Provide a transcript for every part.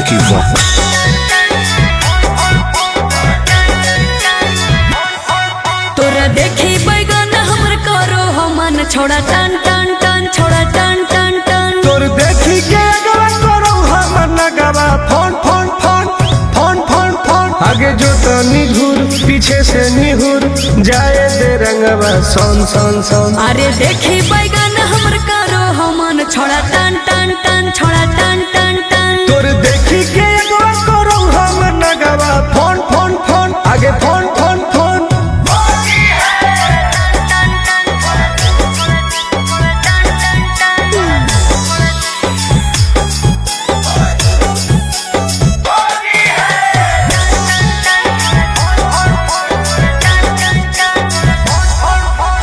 Vicky Vox. तोरा देखी बैगन हमर करो हमन छोड़ा टन टन टन छोड़ा टन टन टन तोर देखी के अगवा करो हमर नगवा phone phone phone phone phone phone आगे जो तो निघुर पीछे से निहुर जाए दे रंगवा सोन सोन सोन। अरे देखी बैगन हमर करो हमन छोड़ा टन टन टन छोड़ा टन टन टन तोर देखी के अगवा करो हमर नगवा फोन फोन फोन आगे फोन फोन फोन।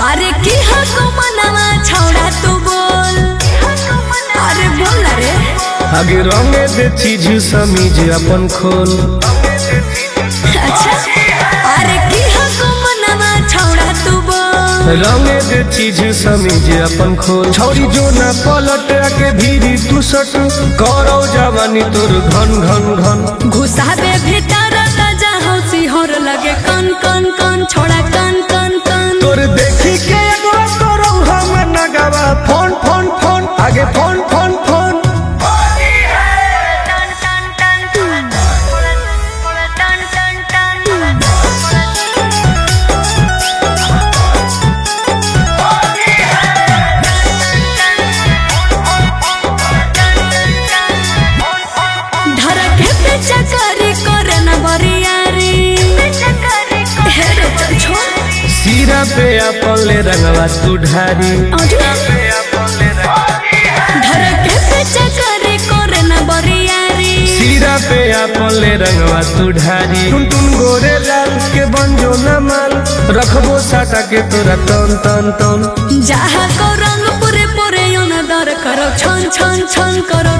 अरे की हको मनवा छोड़ा तू बोल अरे बोल रे आगे रंगे दे चीज समीज अपन खोल। अच्छा अरे की हको मनवा छोड़ा तू बोल रंगे दे चीज समीज अपन खोल। छौरी जो ना पलट के भीरी तू सट करो जवानी तोर घन घन घन। घुसाबे भीतर ताजा हौसी होर लगे कन कन कन छोड़ा कन कन कन तोर देखी के अगवा करो हम नगवा फोन फोन फोन आगे फोन फोन फोन। धरके पे चकरी करे न बरियारी हे रे चल छोड़ सीरा पे अपन ले रंगवा तू ढारी। धरके पे चकरी करे न बरियारी सीरा पे अपन ले रंगवा तू ढारी। टुन टुन गोरे लाल के बंजो न माल रखबो साटा के तोरा तन तन तन। जहा को रंग पूरे पूरे योन दर करो छन छन छन करो